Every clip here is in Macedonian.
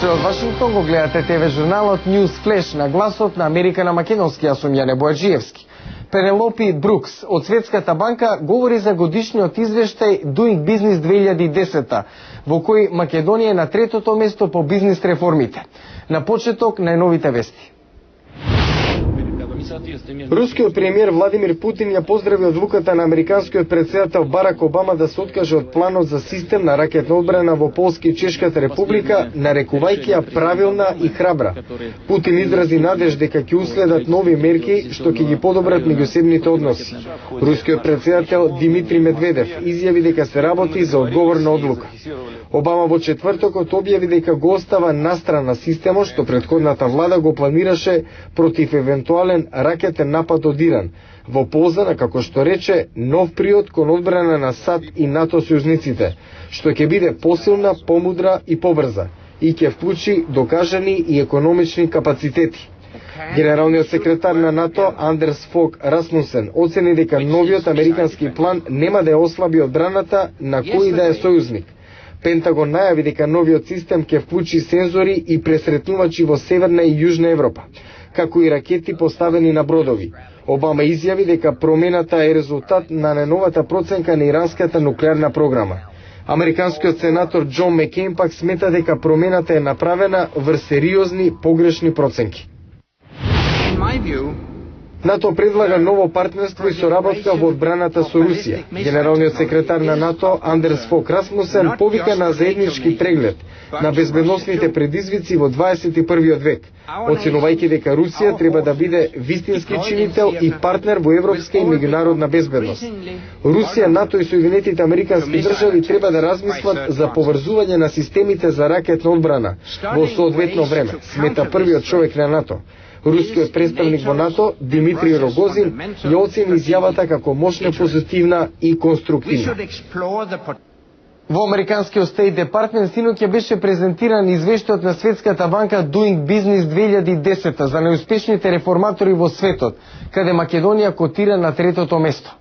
вечер од Вашингтон, го гледате ТВ журналот News Flash на гласот на Америка на македонски, јас сум Јане Бојаджиевски. Пенелопи Брукс од Светската банка говори за годишниот извештај Doing Business 2010, во кој Македонија е на третото место по бизнис реформите. На почеток најновите вести. Рускиот премиер Владимир Путин ја поздрави одлуката на американскиот претседател Барак Обама да се откаже од планот за систем на ракетна одбрана во Полска и Чешката република, нарекувајќи ја правилна и храбра. Путин изрази надеж дека ќе уследат нови мерки што ќе ги подобрат меѓусебните односи. Рускиот претседател Димитри Медведев изјави дека се работи за одговорна одлука. Обама во четвртокот објави дека го остава настрана системот што претходната влада го планираше против евентуален ракетен напад од Иран, во полза на, како што рече, нов приод кон одбрана на САД и НАТО сојузниците, што ќе биде посилна, помудра и побрза, и ќе вклучи докажани и економични капацитети. Генералниот секретар на НАТО Андерс Фог Расмусен оцени дека новиот американски план нема да ја ослаби одбраната на кој да е сојузник. Пентагон најави дека новиот систем ќе вклучи сензори и пресретнувачи во Северна и Јужна Европа, како и ракети поставени на бродови. Обама изјави дека промената е резултат на најновата проценка на иранската нуклеарна програма. Американскиот сенатор Џон Мекејн пак смета дека промената е направена врз сериозни погрешни проценки. НАТО предлага ново партнерство и соработка во одбраната со Русија. Генералниот секретар на НАТО Андерс Фог Расмусен повика на заеднички преглед на безбедносните предизвици во 21. век, оценувајќи дека Русија треба да биде вистински чинител и партнер во европска и меѓународна безбедност. Русија, НАТО и Соединетите американски држави треба да размислат за поврзување на системите за ракетна одбрана во соодветно време, смета првиот човек на НАТО. Рускиот представник во НАТО, Димитри Рогозин, ја оцени изјавата како мощна, позитивна и конструктивна. Во американскиот State Department синоќа беше презентиран извештајот на Светската банка Doing Business 2010 за најуспешните реформатори во светот, каде Македонија котира на третото место.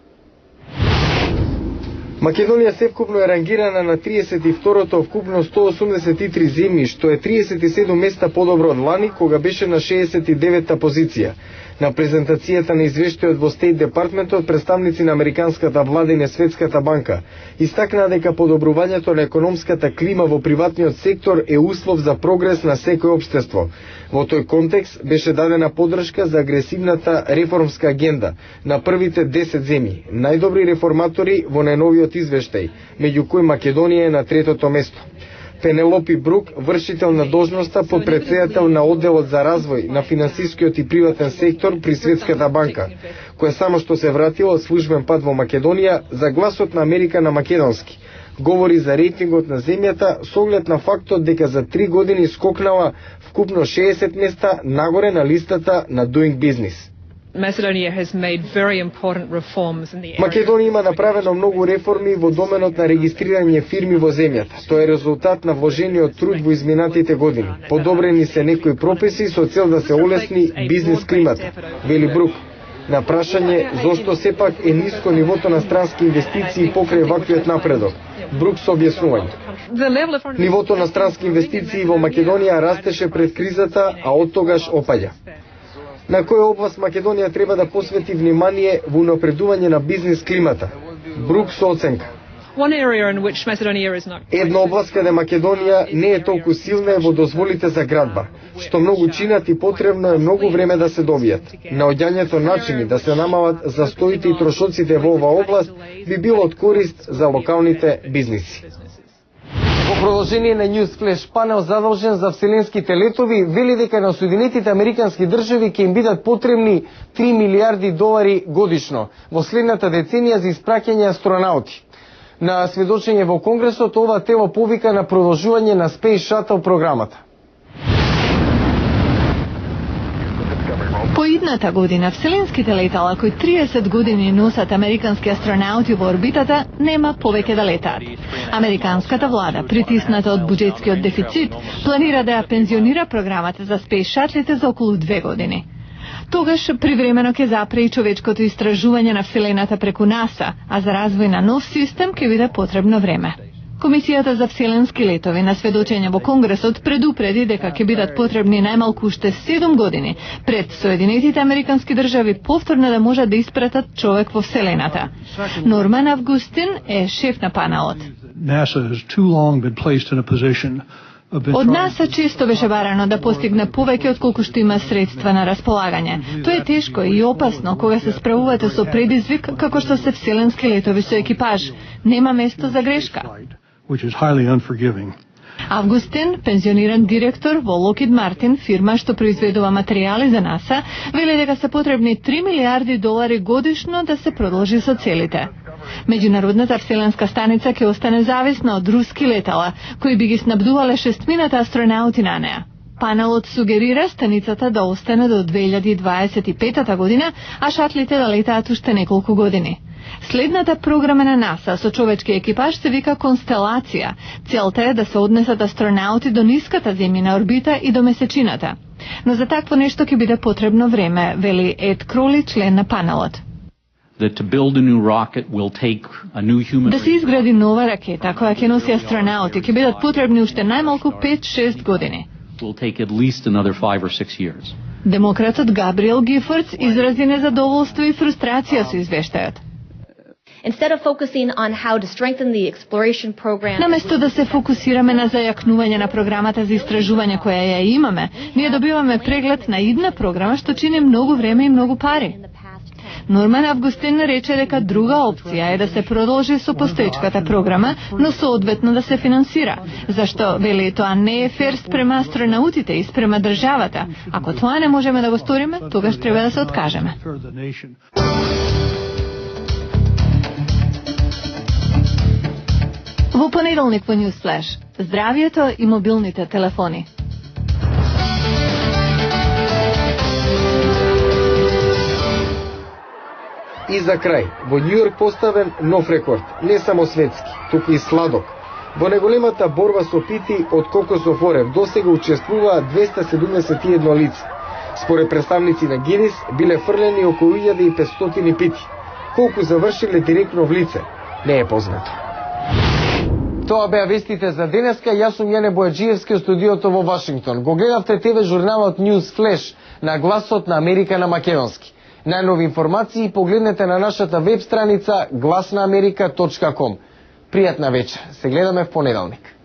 Македонија севкупно е рангирана на 32-то вкупно 183 земји, што е 37 места подобро од лани, кога беше на 69-та позиција. На презентацијата на извештајот во Стейт Департментот, представници на американската влада и на Светската банка истакнаа дека подобрувањето на економската клима во приватниот сектор е услов за прогрес на секој општество. Во тој контекст беше дадена поддршка за агресивната реформска агенда на првите 10 земји, најдобри реформатори во најновиот извештај, меѓу кои Македонија е на третото место. Пенелопи Брук, вршител на должноста подпредседател на одделот за развој на финансискиот и приватен сектор при Светската банка, која само што се вратила од службен пат во Македонија за гласот на Америка на македонски, говори за рейтингот на земјата со оглед на фактот дека за 3 години скокнала вкупно 60 места нагоре на листата на Doing Business. Македонија има направено многу реформи во доменот на регистрирање фирми во земјата. Тоа е резултат на вложениот труд во изминатите години. Подобрени се некои прописи со цел да се олесни бизнис климата, вели Брук. На прашање зошто сепак е ниско нивото на странски инвестиции покрај ваквиот напредок, Брук со објаснување. Нивото на странски инвестиции во Македонија растеше пред кризата, а од тогаш опаѓа. На која област Македонија треба да посвети внимание во унапредување на бизнис климата? Брук со оценка. Една област каде Македонија не е толку силна е во дозволите за градба, што многу чинат и потребно е многу време да се добијат. Наоѓањето начини да се намалат застоите и трошоците во оваа област би било од корист за локалните бизниси. Во продолжение на News Flash, панел задолжен за вселенските летови вели дека на Соединетите американски држави ќе им бидат потребни 3 милиарди долари годишно во следната деценија за испраќање астронаути. На сведочење во Конгресот, ова тело повика на продолжување на Space Shuttle програмата. По идната година, вселенските летала кои 30 години носат американски астронаути во орбитата, нема повеќе да летаат. Американската влада, притисната од буџетскиот дефицит, планира да ја пензионира програмата за Space Shuttle за околу 2 години. Тогаш привремено ќе запре и човечкото истражување на вселената преку НАСА, а за развој на нов систем ќе биде потребно време. Комисијата за вселенски летови на сведочење во Конгресот предупреди дека ќе бидат потребни најмалку уште 7 години пред Соединетите Американски држави повторно да можат да испратат човек во вселената. Норман Августин е шеф на панелот. Од НАСА често беше барано да постигне повеќе отколку што има средства на располагање. Тоа е тешко и опасно кога се справувате со предизвик како што се вселенски летови со екипаж. Нема место за грешка. Августин, пензиониран директор во Lockheed Martin, фирма што произведува материјали за НАСА, вели дека се потребни $3 милиарди годишно да се продолжи со целите. Меѓународната вселенска станица ќе остане зависна од руски летала, кои би ги снабдувале 6 астронаути на неа. Панелот сугерира станицата да остане до 2025 година, а шатлите да летаат уште неколку години. Следната програма на НАСА со човечки екипаж се вика Констелација. Целта е да се однесат астронаути до ниската земјина орбита и до месечината. Но за такво нешто ќе биде потребно време, вели Ед Кроли, член на панелот. Да се изгради нова ракета која ќе носи астронаути ќе бидат потребни уште најмалку 5-6 години. Демократот Габриел Гифордс изрази незадоволство и фрустрација со извештајот. Наместо да се фокусираме на зајакнување на програмата за истражување која ја имаме, ние добиваме преглед на идна програма што чини многу време и многу пари. Норман Августин рече дека друга опција е да се продолжи со постоечката програма, но соодветно да се финансира. Зашто, вели, тоа не е фер спрема астронаутите и спрема државата. Ако тоа не можеме да го сториме, тогаш треба да се откажеме. Во понеделник во Newsflash, здравието и мобилните телефони. И за крај, во Њујорк поставен нов рекорд, не само светски, туку и сладок. Во неголемата борба со пити од кокосов орев досега учествуваа 271 лица. Според представници на Гинис, биле фрлени околу 1500 пити. Колку завршиле директно в лице, не е познато. Тоа беа вестите за денеска. Јас сум Јане Бојаджиевски од студиото во Вашингтон. Го гледавте ТВ журналот Newsflash на гласот на Америка на македонски. Најнови информации погледнете на нашата веб страница glasnaamerika.com. Пријатна вечер. Се гледаме в понеделник.